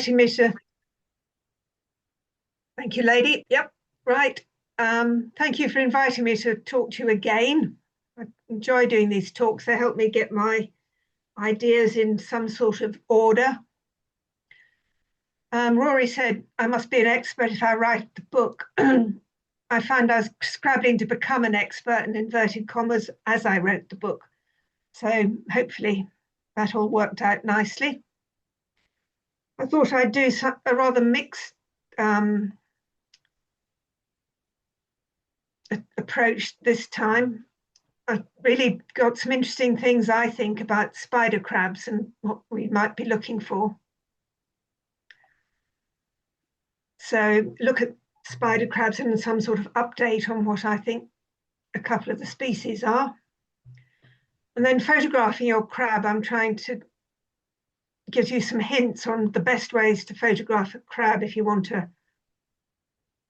inviting me to. Thank you, lady. Yep, right. Thank you for inviting me to talk to you again. I enjoy doing these talks. They help me get my ideas in some sort of order. Rory said I must be an expert if I write the book. I found I was scrabbling to become an expert in inverted commas as I wrote the book. So hopefully that all worked out nicely. I thought I'd do a rather mixed approach this time. I've really got some interesting things, I think, about spider crabs and what we might be looking for. So look at spider crabs and some sort of update on what I think a couple of the species are. And then photographing your crab, I'm trying to give you some hints on the best ways to photograph a crab if you want to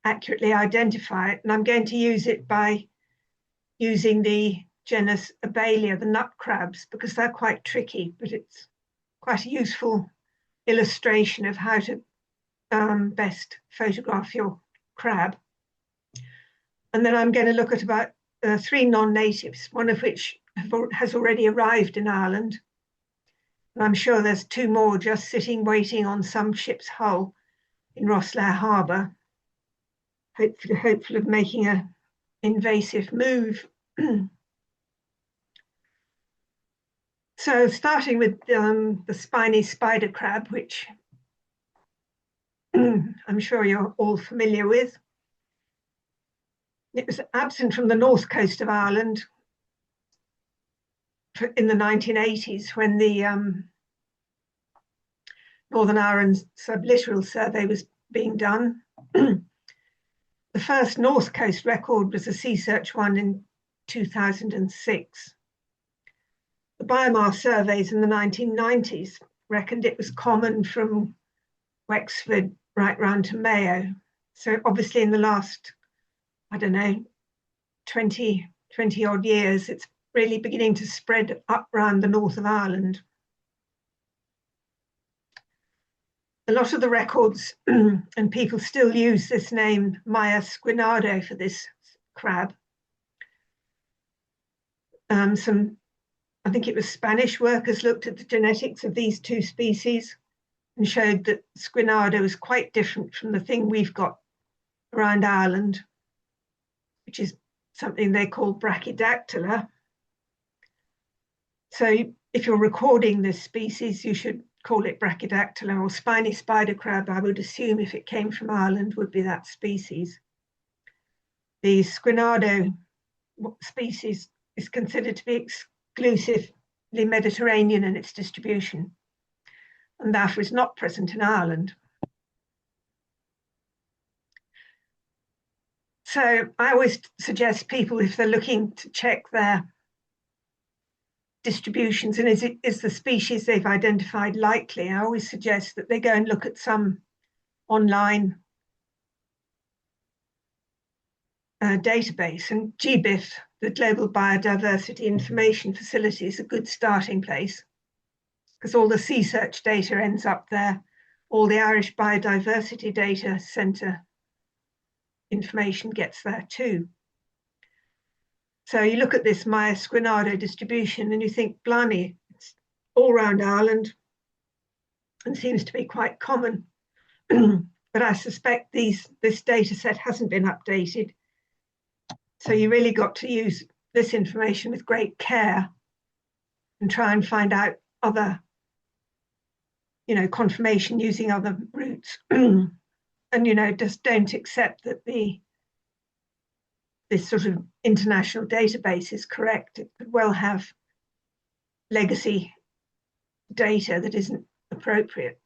accurately identify it. And I'm going to use it by using the genus Abelia, the nut crabs, because they're quite tricky, but it's quite a useful illustration of how to best photograph your crab. And then I'm going to look at about 3 non-natives, one of which has already arrived in Ireland. And I'm sure there's 2 more just sitting waiting on some ship's hull in Rosslare Harbour, hopeful of making an invasive move. So starting with the spiny spider crab, which I'm sure you're all familiar with. It was absent from the north coast of Ireland in the 1980s when the Northern Ireland sublittoral survey was being done. The first north coast record was a Seasearch one in 2006. The biomass surveys in the 1990s reckoned it was common from Wexford right round to Mayo. So obviously in the last, I don't know, 20 odd years, it's really beginning to spread up around the north of Ireland. A lot of the records and people still use this name Maya squinado for this crab. I think it was Spanish workers looked at the genetics of these 2 species and showed that squinado is quite different from the thing we've got around Ireland, which is something they call brachydactyla. So if you're recording this species, you should call it brachydactyla, or spiny spider crab, I would assume, if it came from Ireland, would be that species. The squinado species is considered to be exclusively Mediterranean in its distribution, and therefore is not present in Ireland. So I always suggest people, if they're looking to check their distributions and is the species they've identified likely, I always suggest that they go and look at some online database, and GBIF, the Global Biodiversity Information Facility, is a good starting place because all the Seasearch data ends up there, all the Irish Biodiversity Data Centre information gets there too. So you look at this Maya squinado distribution and you think, blimey, it's all around Ireland and seems to be quite common. But I suspect this data set hasn't been updated. So you really got to use this information with great care and try and find out other, confirmation using other routes. And, just don't accept that this sort of international database is correct. It could well have legacy data that isn't appropriate.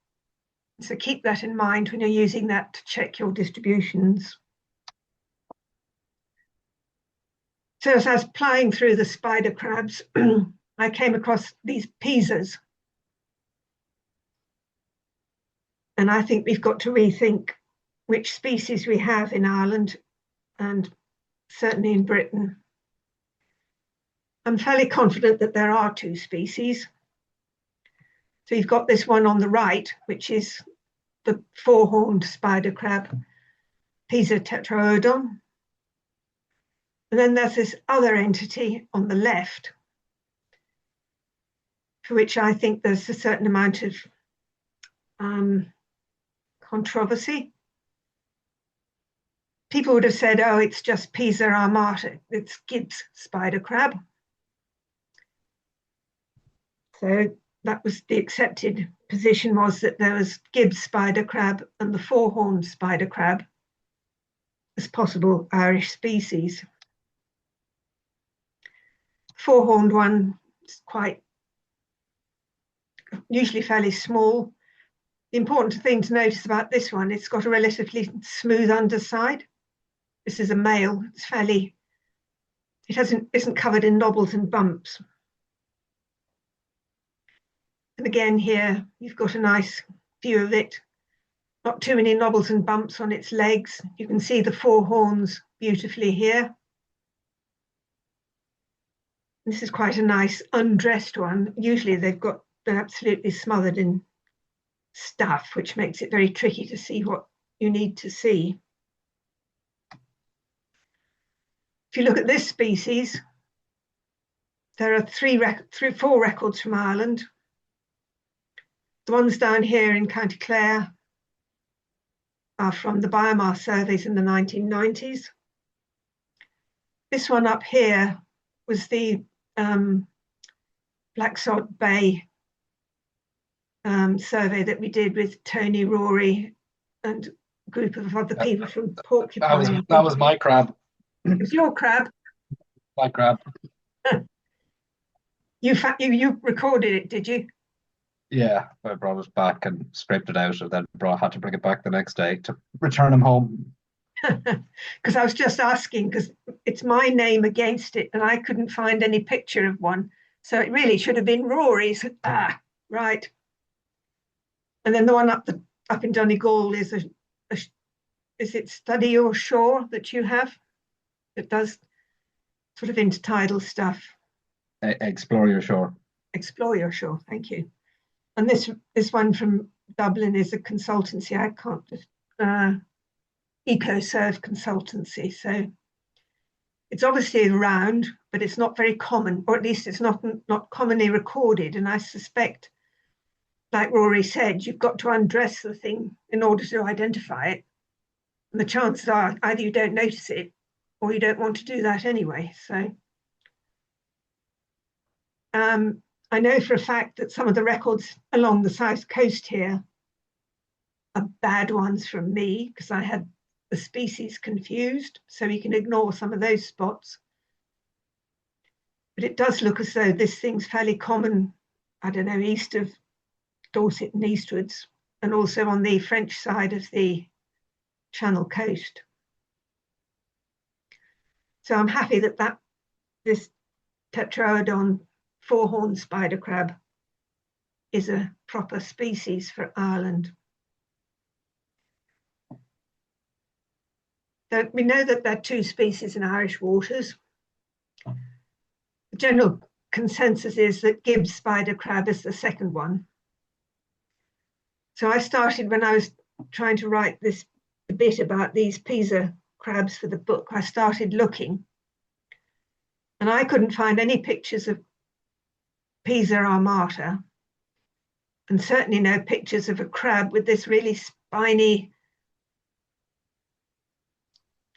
So keep that in mind when you're using that to check your distributions. So as I was plying through the spider crabs, I came across these Pisas. And I think we've got to rethink which species we have in Ireland and certainly in Britain. I'm fairly confident that there are 2 species. So you've got this one on the right, which is the four-horned spider crab, Pisa tetraodon. And then there's this other entity on the left, for which I think there's a certain amount of controversy. People would have said, oh, it's just Pisa armata, it's Gibbs spider crab. So that was the accepted position, was that there was Gibbs spider crab and the four-horned spider crab as possible Irish species. Four-horned one is quite, usually fairly small. The important thing to notice about this one, it's got a relatively smooth underside. This is a male, it's fairly, it isn't covered in knobbles and bumps. And again here, you've got a nice view of it. Not too many knobbles and bumps on its legs. You can see the four horns beautifully here. This is quite a nice undressed one. Usually they're absolutely smothered in stuff, which makes it very tricky to see what you need to see. If you look at this species, there are four records from Ireland. The ones down here in County Clare are from the biomass surveys in the 1990s. This one up here was the Blacksod Bay survey that we did with Tony, Rory, and a group of other people from Porcupine. That was my crab. It was your crab. My crab. You recorded it, did you? Yeah, I brought it back and scraped it out, and then had to bring it back the next day to return him home. Because I was just asking, because it's my name against it, and I couldn't find any picture of one. So it really should have been Rory's. Ah, right. And then the one up in Donegal is is it Study Your Shore that you have? That does sort of intertidal stuff. Explore Your Shore. Explore Your Shore, thank you. And this one from Dublin is a consultancy. I can't just EcoServe consultancy. So it's obviously around, but it's not very common, or at least it's not commonly recorded. And I suspect, like Rory said, you've got to undress the thing in order to identify it. And the chances are either you don't notice it or you don't want to do that anyway. So I know for a fact that some of the records along the south coast here are bad ones from me, because I had the species confused, so we can ignore some of those spots. But it does look as though this thing's fairly common, I don't know, east of Dorset and eastwards, and also on the French side of the Channel coast. So I'm happy that this Tetraodon four-horned spider crab is a proper species for Ireland. So we know that there are two species in Irish waters. The general consensus is that Gibbs spider crab is the second one. So I started, when I was trying to write this bit about these Pisa crabs for the book, I started looking, and I couldn't find any pictures of Pisa armata, and certainly no pictures of a crab with this really spiny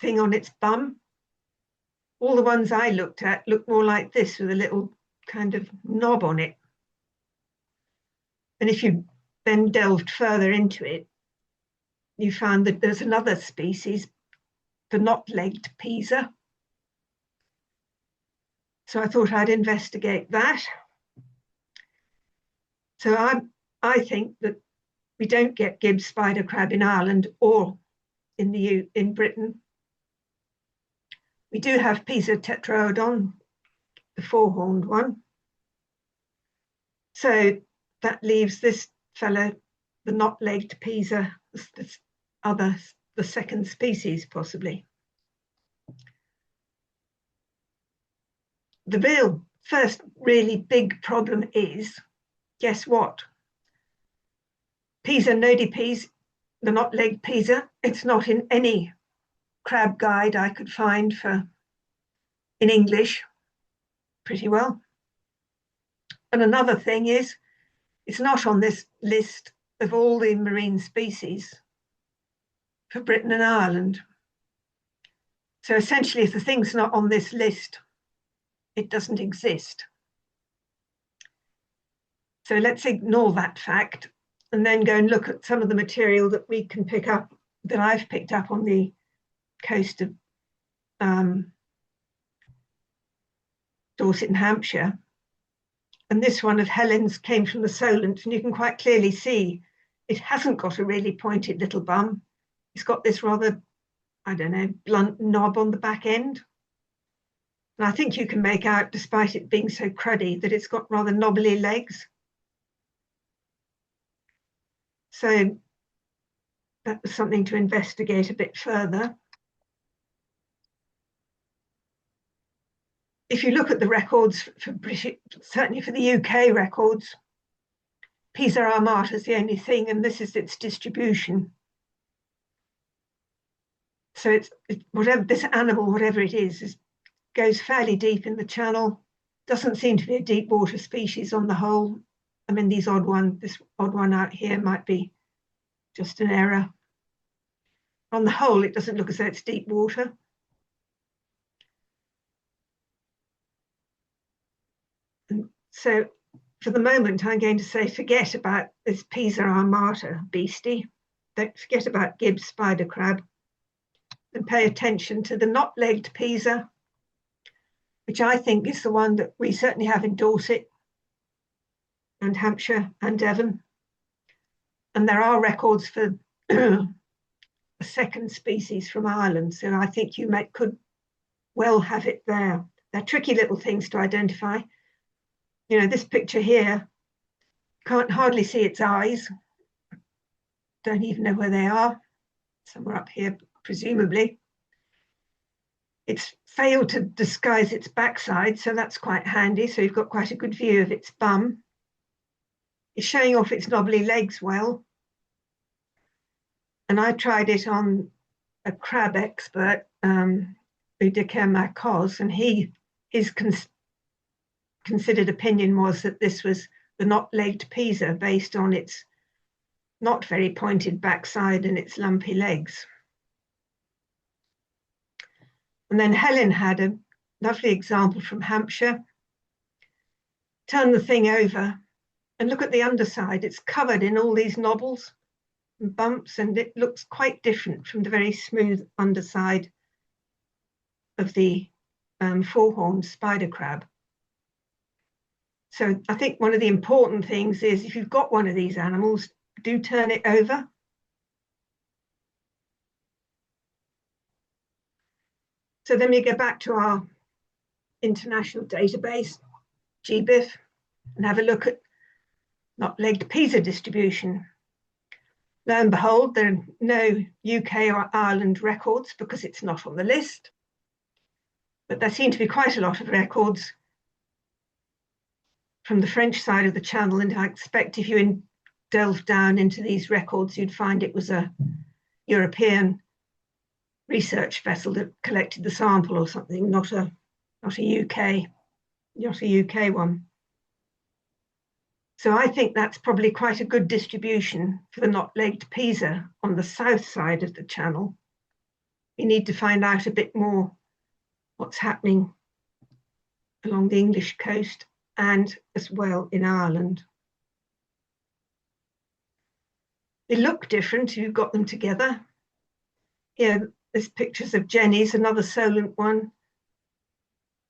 thing on its bum. All the ones I looked at looked more like this, with a little kind of knob on it. And if you then delved further into it, you found that there's another species, the knot-legged Pisa. So I thought I'd investigate that. So I think that we don't get Gibbs spider crab in Ireland or in Britain. We do have Pisa tetraodon, the four-horned one. So that leaves this fellow, the knot-legged Pisa, the second species possibly. The first really big problem is, guess what? Pisa nodipes the knot-legged Pisa. It's not in any crab guide I could find in English pretty well. And another thing is, it's not on this list of all the marine species for Britain and Ireland. So essentially, if the thing's not on this list, it doesn't exist. So let's ignore that fact and then go and look at some of the material that we can pick up, that I've picked up on the coast of Dorset and Hampshire. And this one of Helen's came from the Solent, and you can quite clearly see it hasn't got a really pointed little bum. It's got this rather, I don't know, blunt knob on the back end. And I think you can make out, despite it being so cruddy, that it's got rather knobbly legs. So that was something to investigate a bit further. If you look at the records for British, certainly for the UK records, Pisa armata is the only thing, and this is its distribution. So it's whatever this animal, whatever it is, goes fairly deep in the channel. Doesn't seem to be a deep water species on the whole. I mean, this odd one out here might be just an error. On the whole, it doesn't look as though it's deep water. And so for the moment, I'm going to say forget about this Pisa armata beastie. Don't forget about Gibbs spider crab, and pay attention to the knot-legged Pisa, which I think is the one that we certainly have in Dorset and Hampshire and Devon. And there are records for a second species from Ireland, so I think you could well have it there. They're tricky little things to identify. You know, this picture here, can't hardly see its eyes. Don't even know where they are. Somewhere up here, presumably. It's failed to disguise its backside, so that's quite handy. So you've got quite a good view of its bum. It's showing off its knobbly legs well. And I tried it on a crab expert, Udiker Makos, and his considered opinion was that this was the knot-legged Pisa based on its not very pointed backside and its lumpy legs. And then Helen had a lovely example from Hampshire. Turn the thing over and look at the underside. It's covered in all these knobbles and bumps, and it looks quite different from the very smooth underside of the four-horned spider crab. So I think one of the important things is, if you've got one of these animals, do turn it over. So then we go back to our international database, GBIF, and have a look at knot-legged Pisa distribution. Lo and behold, there are no UK or Ireland records because it's not on the list. But there seem to be quite a lot of records from the French side of the channel, and I expect if you delve down into these records, you'd find it was a European research vessel that collected the sample or something, not a UK one. So I think that's probably quite a good distribution for the knot-legged Pisa on the south side of the channel. We need to find out a bit more what's happening along the English coast and as well in Ireland. They look different if you've got them together. Here, there's pictures of Jenny's, another Solent one.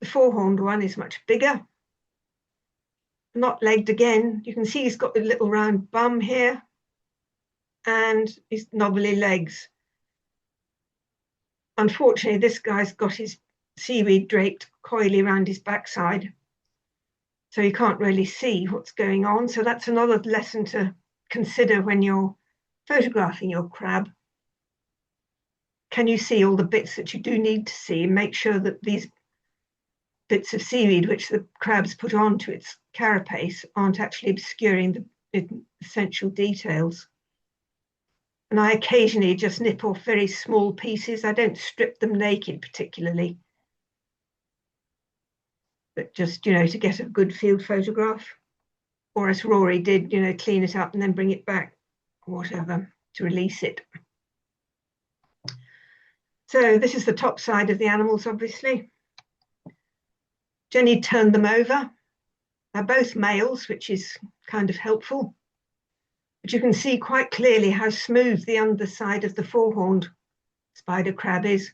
The four-horned one is much bigger. Knot-legged again. You can see he's got a little round bum here and his knobbly legs. Unfortunately, this guy's got his seaweed draped coyly around his backside, so you can't really see what's going on. So that's another lesson to consider when you're photographing your crab. Can you see all the bits that you do need to see, and make sure that these bits of seaweed which the crab's put onto its carapace aren't actually obscuring the essential details. And I occasionally just nip off very small pieces. I don't strip them naked particularly, but just, to get a good field photograph. Or as Rory did, clean it up and then bring it back, or whatever, to release it. So this is the top side of the animals, obviously. Jenny turned them over. They're both males, which is kind of helpful. But you can see quite clearly how smooth the underside of the four-horned spider crab is.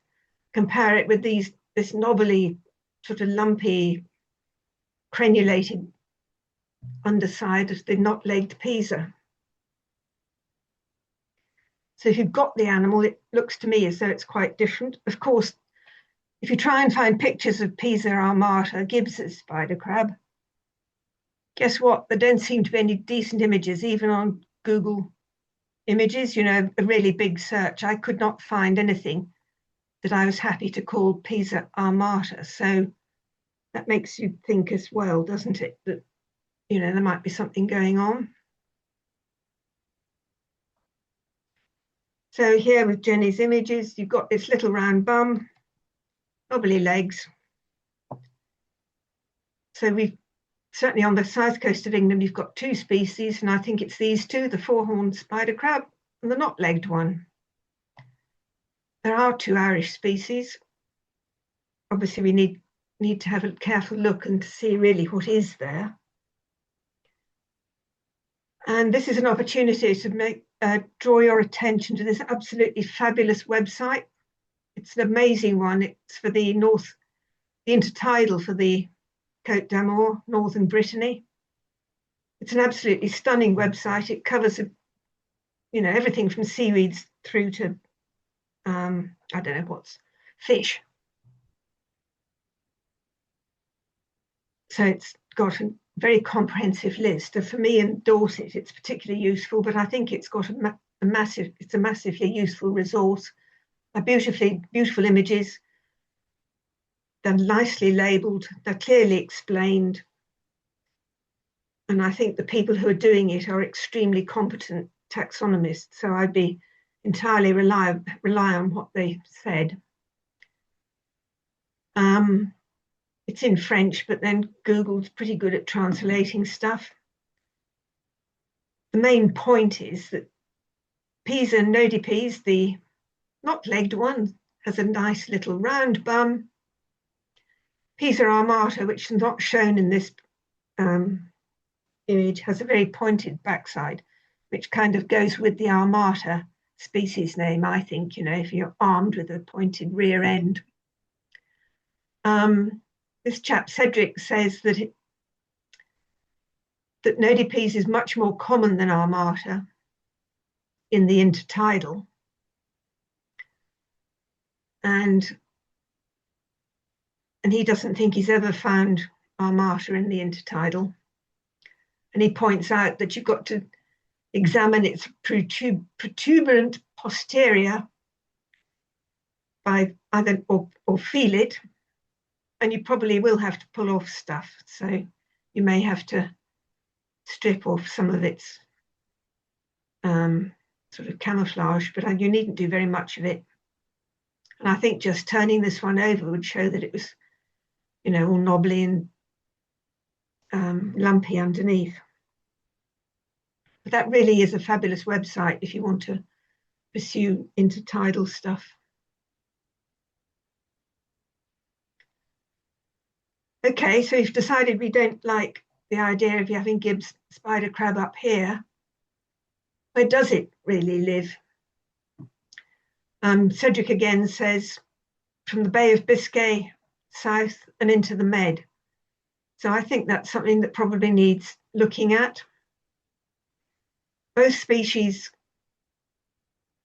Compare it with this knobbly, sort of lumpy, crenulated underside of the knot-legged Pisa. So if you've got the animal, it looks to me as though it's quite different. Of course, if you try and find pictures of Pisa armata, Gibbs's spider crab, guess what? There don't seem to be any decent images, even on Google Images, a really big search. I could not find anything that I was happy to call Pisa armata. So that makes you think as well, doesn't it? That, there might be something going on. So here with Jenny's images, you've got this little round bum, knobbly legs. So we've certainly on the south coast of England, you've got two species, and I think it's these two, the four-horned spider crab and the knot-legged one. There are two Irish species. Obviously, we need to have a careful look and to see really what is there. And this is an opportunity to draw your attention to this absolutely fabulous website. It's an amazing one. It's for the intertidal for the Côte d'Amour, Northern Brittany. It's an absolutely stunning website. It covers, everything from seaweeds through to, I don't know what's, fish. So it's got a very comprehensive list. And for me in Dorset, it's particularly useful, but I think it's got a massively useful resource. Beautiful images. They're nicely labelled, they're clearly explained. And I think the people who are doing it are extremely competent taxonomists. So I'd be entirely rely on what they said. It's in French, but then Google's pretty good at translating stuff. The main point is that Pisa nodipes, the knot-legged one, has a nice little round bum. Pisa armata, which is not shown in this image, has a very pointed backside, which kind of goes with the armata species name, I think, if you're armed with a pointed rear end. This chap, Cedric, says that nodipes is much more common than armata in the intertidal. And he doesn't think he's ever found armata in the intertidal. And he points out that you've got to examine its protuberant posterior by either or feel it, and you probably will have to pull off stuff. So you may have to strip off some of its sort of camouflage, but you needn't do very much of it. And I think just turning this one over would show that it was, all knobbly and lumpy underneath. But that really is a fabulous website if you want to pursue intertidal stuff. Okay, so you've decided we don't like the idea of having Gibbs spider crab up here. Where does it really live? Cedric again says from the Bay of Biscay south and into the Med. So I think that's something that probably needs looking at. Both species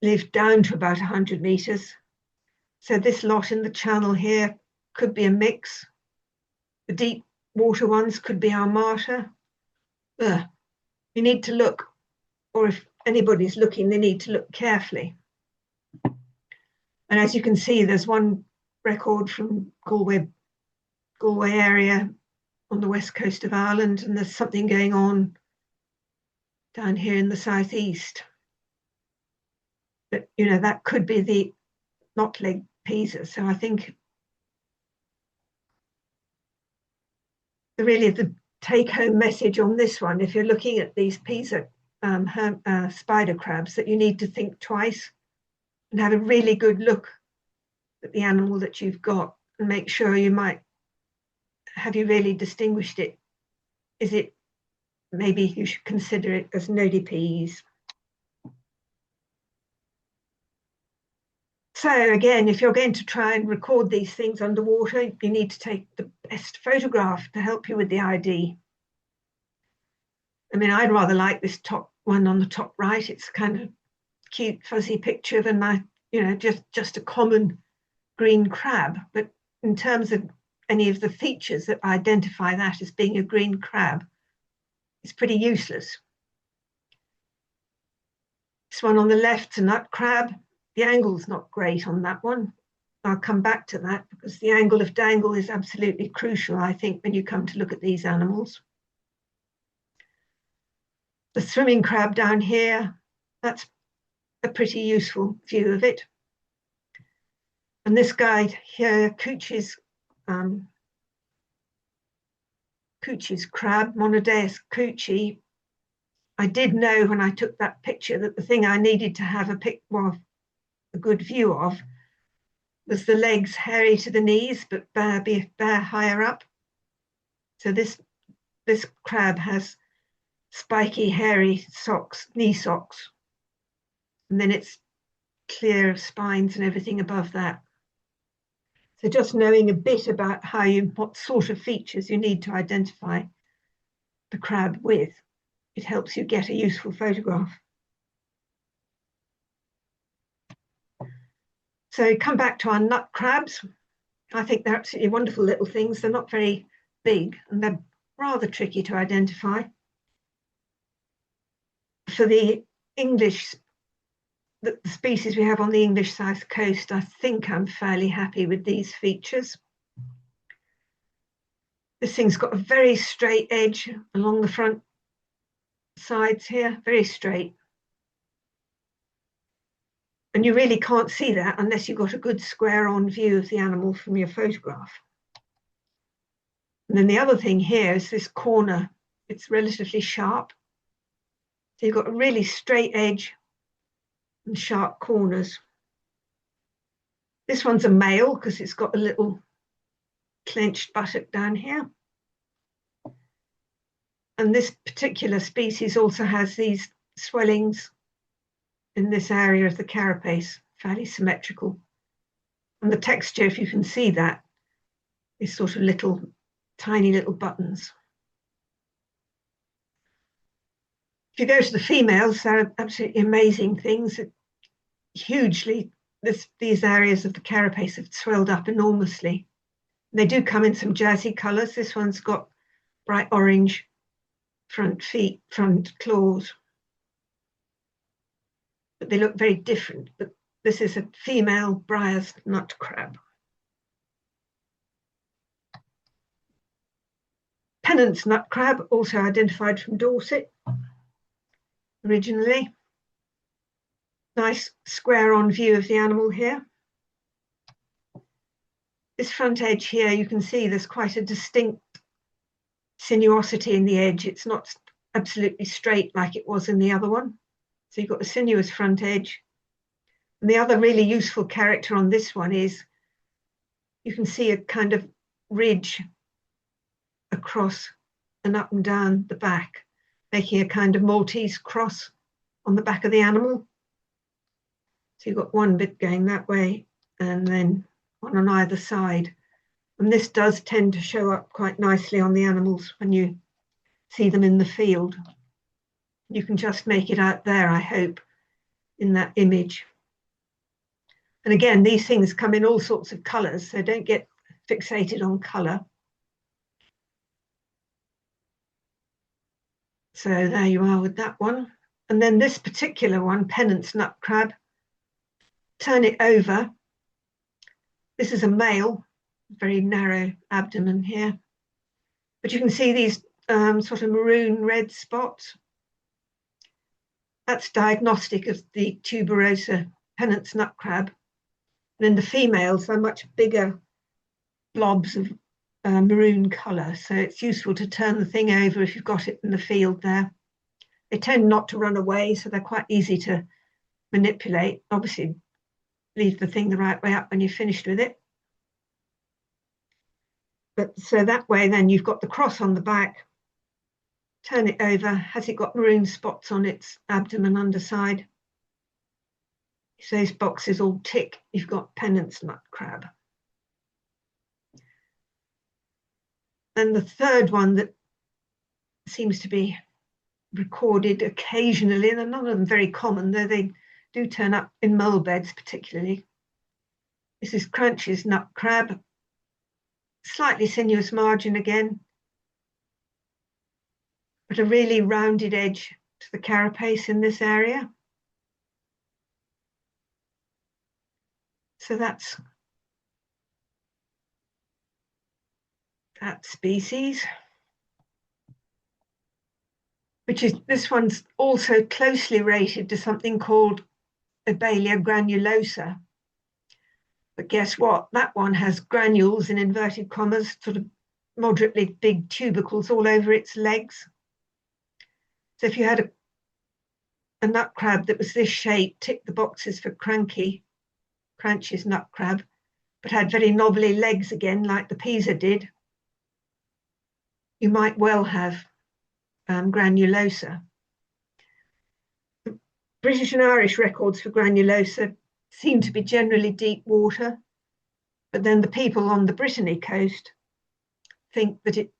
live down to about 100 metres. So this lot in the channel here could be a mix. The deep water ones could be armata. You need to look, or if anybody's looking, they need to look carefully. And as you can see, there's one record from Galway area on the west coast of Ireland, and there's something going on down here in the southeast. But, you know, that could be the knot-leg Pisa. So I think the take-home message on this one, if you're looking at these Pisa spider crabs, that you need to think twice and have a really good look at the animal that you've got and make sure have you really distinguished it? Is it, maybe you should consider it as nodipes. So again, if you're going to try and record these things underwater, you need to take the best photograph to help you with the ID. I mean, I'd rather like this top one on the top right. It's kind of cute, fuzzy picture than just a common green crab. But in terms of any of the features that identify that as being a green crab, it's pretty useless. This one on the left's a nut crab. The angle's not great on that one. I'll come back to that because the angle of dangle is absolutely crucial, I think, when you come to look at these animals. The swimming crab down here, that's a pretty useful view of it. And this guy here, Coochie's crab, Monodeus coochie. I did know when I took that picture that the thing I needed to have a good view of was the legs hairy to the knees, but bare higher up. So this crab has spiky, hairy socks, knee socks, and then it's clear of spines and everything above that. So just knowing a bit about what sort of features you need to identify the crab with, it helps you get a useful photograph. So come back to our nut crabs. I think they're absolutely wonderful little things. They're not very big and they're rather tricky to identify. For the species we have on the English south coast, I think I'm fairly happy with these features. This thing's got a very straight edge along the front sides here, very straight. And you really can't see that unless you've got a good square-on view of the animal from your photograph. And then the other thing here is this corner. It's relatively sharp. So you've got a really straight edge and sharp corners. This one's a male because it's got a little clenched buttock down here. And this particular species also has these swellings in this area of the carapace, fairly symmetrical. And the texture, if you can see that, is sort of tiny little buttons. If you go to the females, they're absolutely amazing things. Hugely, these areas of the carapace have swelled up enormously. They do come in some jazzy colours. This one's got bright orange front claws. But they look very different. But this is a female Briar's nut crab. Pennant's nut crab, also identified from Dorset originally. Nice square-on view of the animal here. This front edge here, you can see there's quite a distinct sinuosity in the edge. It's not absolutely straight like it was in the other one. So you've got a sinuous front edge. And the other really useful character on this one is you can see a kind of ridge across and up and down the back, making a kind of Maltese cross on the back of the animal. So you've got one bit going that way and then one on either side. And this does tend to show up quite nicely on the animals when you see them in the field. You can just make it out there, I hope, in that image. And again, these things come in all sorts of colours, so don't get fixated on colour. So there you are with that one. And then this particular one, Pennant's nut crab, turn it over. This is a male, very narrow abdomen here. But you can see these sort of maroon red spots. That's diagnostic of the tuberosa Pennant's nut crab. And in the females, they're much bigger blobs of maroon colour. So it's useful to turn the thing over if you've got it in the field there. They tend not to run away, so they're quite easy to manipulate. Obviously, leave the thing the right way up when you're finished with it. But so that way, then you've got the cross on the back. Turn it over. Has it got maroon spots on its abdomen underside? If those boxes all tick, you've got Pennant's nut crab. And the third one that seems to be recorded occasionally, and none of them very common, though they do turn up in mole beds particularly. This is Cranch's nut crab. Slightly sinuous margin again, but a really rounded edge to the carapace in this area. So that's that species, which is, this one's also closely related to something called Ebalia granulosa. But guess what? That one has granules, in inverted commas, sort of moderately big tubercles all over its legs. So if you had a nut crab that was this shape, ticked the boxes for Cranch's nut crab, but had very knobbly legs again, like the Pisa did, you might well have granulosa. The British and Irish records for granulosa seem to be generally deep water, but then the people on the Brittany coast think that it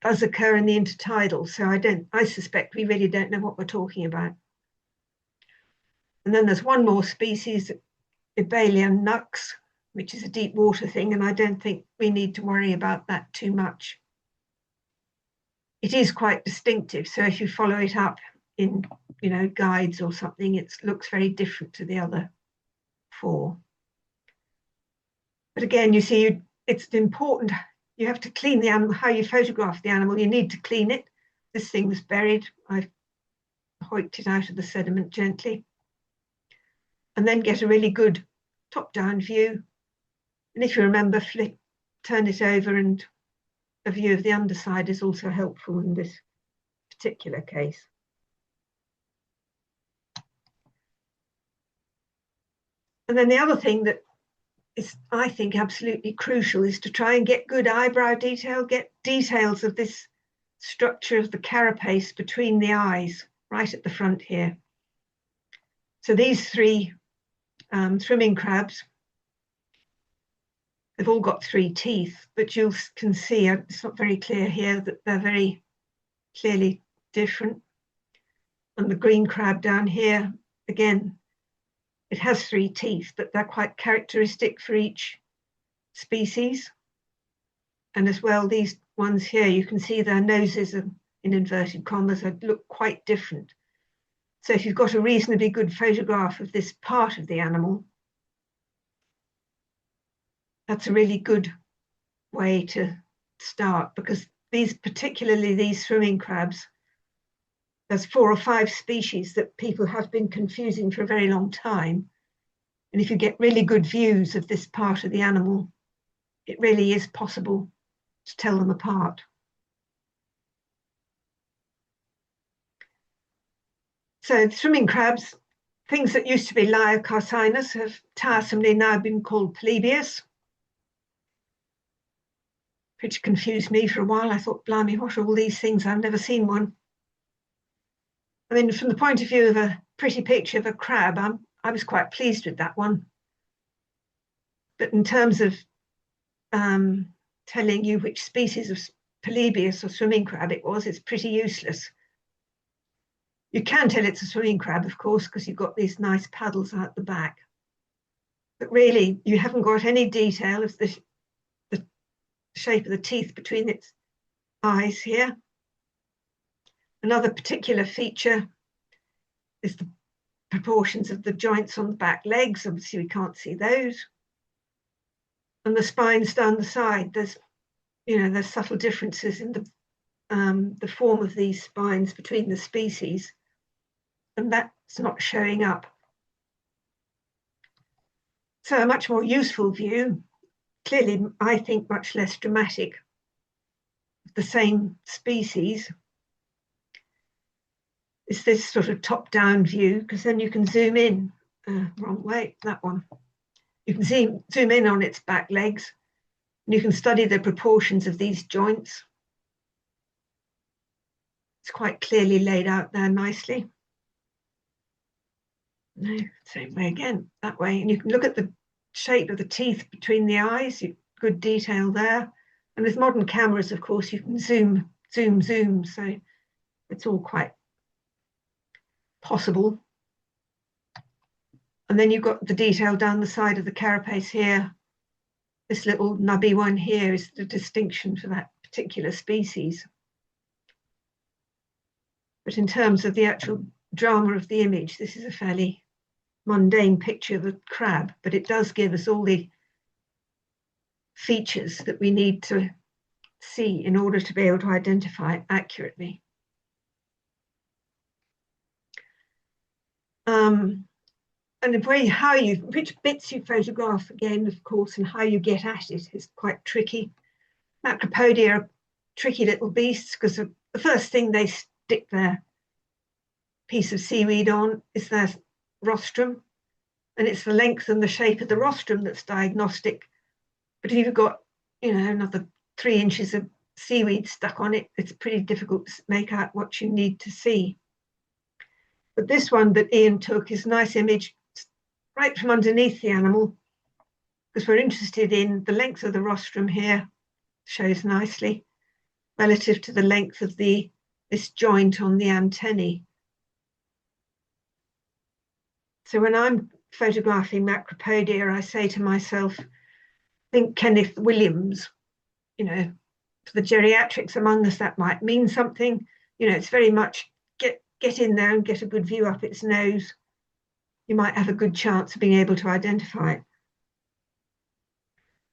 does occur in the intertidal. So I suspect we really don't know what we're talking about. And then there's one more species, Ebalia nux, which is a deep water thing, and I don't think we need to worry about that too much. It is quite distinctive, so if you follow it up in, guides or something, it looks very different to the other four. But again, you see, it's important. You have to clean the animal. How you photograph the animal, you need to clean it. This thing was buried. I've hoiked it out of the sediment gently. And then get a really good top-down view. And if you remember, turn it over, and a view of the underside is also helpful in this particular case. And then the other thing that is, I think, absolutely crucial is to try and get good eyebrow detail, get details of this structure of the carapace between the eyes, right at the front here. So these three swimming crabs, they've all got 3 teeth, but you can see, it's not very clear here, that they're very clearly different. And the green crab down here, again, it has 3 teeth, but they're quite characteristic for each species. And as well, these ones here, you can see their noses are, in inverted commas, look quite different. So if you've got a reasonably good photograph of this part of the animal, that's a really good way to start, because particularly these swimming crabs, there's 4 or 5 species that people have been confusing for a very long time. And if you get really good views of this part of the animal, it really is possible to tell them apart. So swimming crabs, things that used to be Liocarcinus have tiresomely now been called Polybius, which confused me for a while. I thought, blimey, what are all these things? I've never seen one. I mean, from the point of view of a pretty picture of a crab, I was quite pleased with that one. But in terms of telling you which species of Polybius or swimming crab it was, it's pretty useless. You can tell it's a swimming crab, of course, because you've got these nice paddles out the back. But really, you haven't got any detail of the shape of the teeth between its eyes here. Another particular feature is the proportions of the joints on the back legs. Obviously, we can't see those. And the spines down the side. There's subtle differences in the form of these spines between the species, and that's not showing up So a much more useful view, clearly, I think, much less dramatic, the same species, is this sort of top-down view, because then you can zoom in. Wrong way, that one. You can zoom in on its back legs, and you can study the proportions of these joints. It's quite clearly laid out there nicely. No, same way again, that way. And you can look at the shape of the teeth between the eyes, good detail there. And with modern cameras, of course, you can zoom, so it's all quite possible. And then you've got the detail down the side of the carapace here. This little nubby one here is the distinction for that particular species. But in terms of the actual drama of the image, this is a fairly mundane picture of a crab, but it does give us all the features that we need to see in order to be able to identify it accurately. And the way which bits you photograph again, of course, and how you get at it is quite tricky. Macropodia are tricky little beasts because the first thing they stick their piece of seaweed on is their rostrum, and it's the length and the shape of the rostrum that's diagnostic. But if you've got, another 3 inches of seaweed stuck on it, it's pretty difficult to make out what you need to see. But this one that Ian took is a nice image right from underneath the animal, because we're interested in the length of the rostrum here, shows nicely, relative to the length of this joint on the antennae. So when I'm photographing Macropodia, I say to myself, think Kenneth Williams, for the geriatrics among us, that might mean something. It's very much get in there and get a good view up its nose. You might have a good chance of being able to identify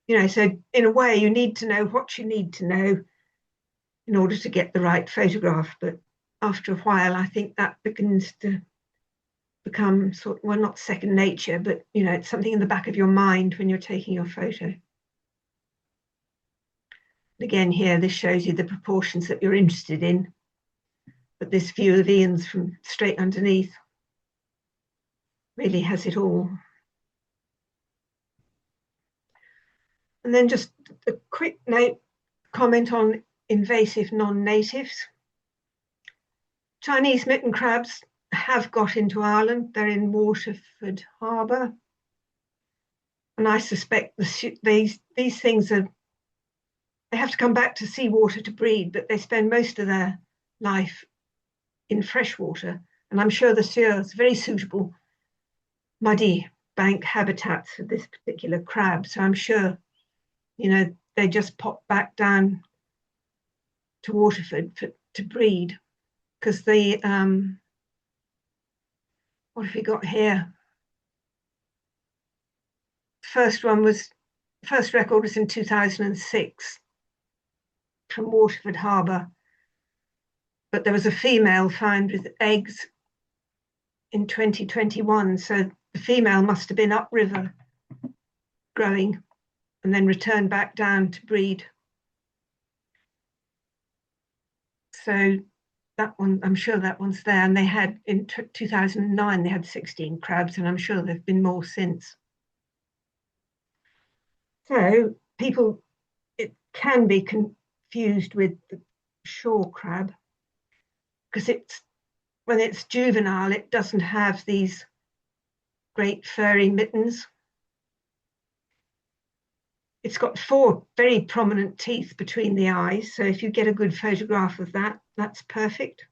it. So in a way, you need to know what you need to know in order to get the right photograph. But after a while, I think that begins to become not second nature, but it's something in the back of your mind when you're taking your photo. Again, here, this shows you the proportions that you're interested in, but this view of Ian's from straight underneath really has it all. And then just a quick comment on invasive non-natives. Chinese mitten crabs have got into Ireland. They're in Waterford Harbour. And I suspect these things they have to come back to seawater to breed, but they spend most of their life in freshwater. And I'm sure the Suir is very suitable muddy bank habitats for this particular crab. So I'm sure, they just pop back down to Waterford to breed, because the, what have we got here? First record was in 2006 from Waterford Harbour, but there was a female found with eggs in 2021. So the female must have been upriver growing and then returned back down to breed. So that one, I'm sure that one's there. And they had, in 2009, they had 16 crabs, and I'm sure there have been more since. So it can be confused with the shore crab, because when it's juvenile, it doesn't have these great furry mittens. It's got 4 very prominent teeth between the eyes. So if you get a good photograph of that, that's perfect.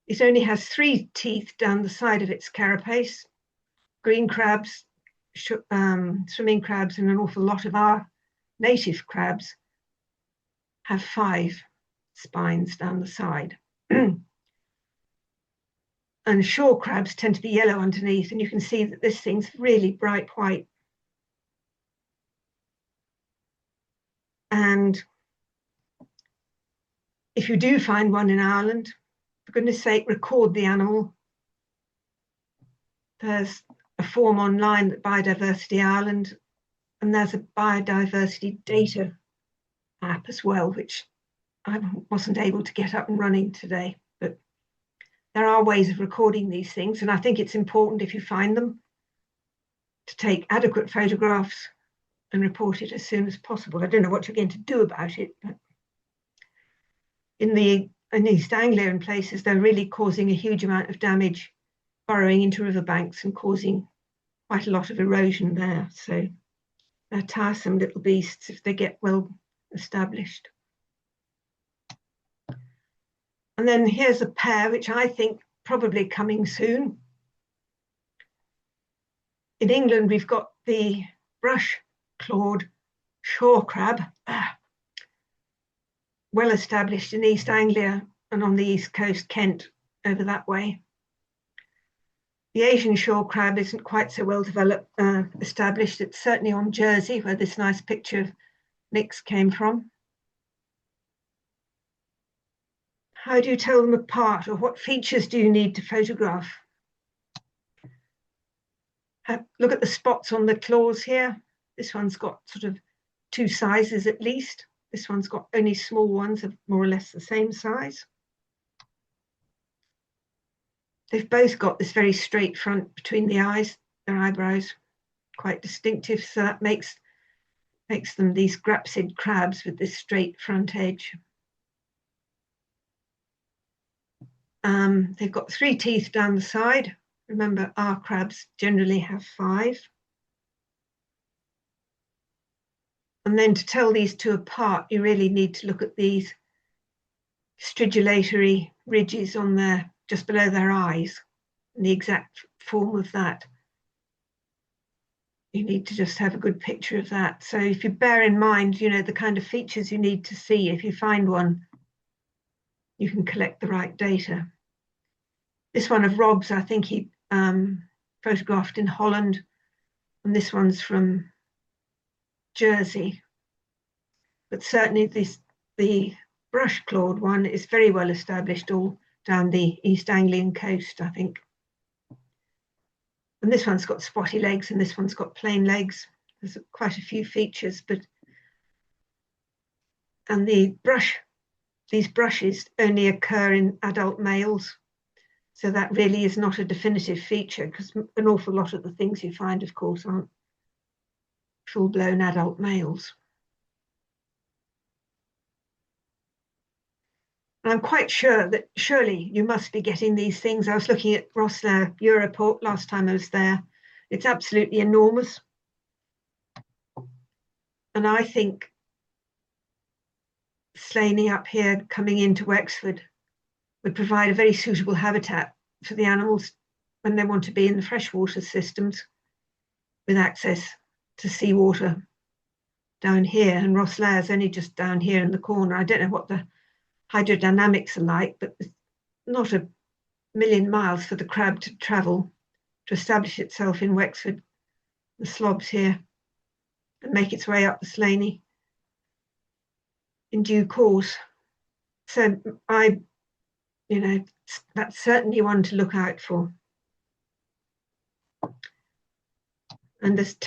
It only has 3 teeth down the side of its carapace. Green crabs, swimming crabs, and an awful lot of our native crabs have 5 spines down the side. And shore crabs tend to be yellow underneath, and you can see that this thing's really bright white. And if you do find one in Ireland, for goodness sake, record the animal. There's a form online, Biodiversity Ireland, and there's a biodiversity data app as well, which I wasn't able to get up and running today. But there are ways of recording these things, and I think it's important, if you find them, to take adequate photographs and report it as soon as possible. I don't know what you're going to do about it, but in East Anglia and places, they're really causing a huge amount of damage, burrowing into riverbanks and causing quite a lot of erosion there. So they're tiresome little beasts if they get well established. And then here's a pair, which I think probably coming soon. In England, we've got the brush-clawed shore crab, well established in East Anglia and on the east coast, Kent, over that way. The Asian shore crab isn't quite so well established. It's certainly on Jersey, where this nice picture of Nick's came from. How do you tell them apart, or what features do you need to photograph? Look at the spots on the claws here. This one's got sort of 2 sizes at least. This one's got only small ones of more or less the same size. They've both got this very straight front between the eyes, their eyebrows, quite distinctive. So that makes them these grapsid crabs with this straight front edge. They've got 3 teeth down the side. Remember, our crabs generally have 5. And then to tell these 2 apart, you really need to look at these stridulatory ridges on their, just below their eyes, and the exact form of that. You need to just have a good picture of that. So if you bear in mind, you know, the kind of features you need to see, if you find one, you can collect the right data. This one of Rob's, I think he photographed in Holland, and this one's from Jersey. But certainly the brush-clawed one is very well established all down the East Anglian coast, I think. And this one's got spotty legs and this one's got plain legs. There's quite a few features, and these brushes only occur in adult males. So that really is not a definitive feature, because an awful lot of the things you find, of course, aren't full-blown adult males. And I'm quite sure that surely you must be getting these things. I was looking at Rosslare Europort last time I was there. It's absolutely enormous. And I think Slaney up here coming into Wexford would provide a very suitable habitat for the animals when they want to be in the freshwater systems with access to seawater down here. And Rosslare's only just down here in the corner. I don't know what the hydrodynamics are like, but it's not a million miles for the crab to travel to establish itself in Wexford, the slobs here, and make its way up the Slaney in due course. So that's certainly one to look out for. And as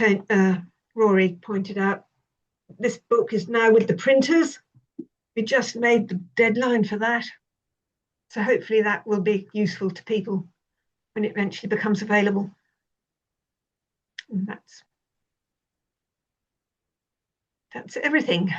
Rory pointed out, this book is now with the printers. We just made the deadline for that. So hopefully that will be useful to people when it eventually becomes available. And that's everything.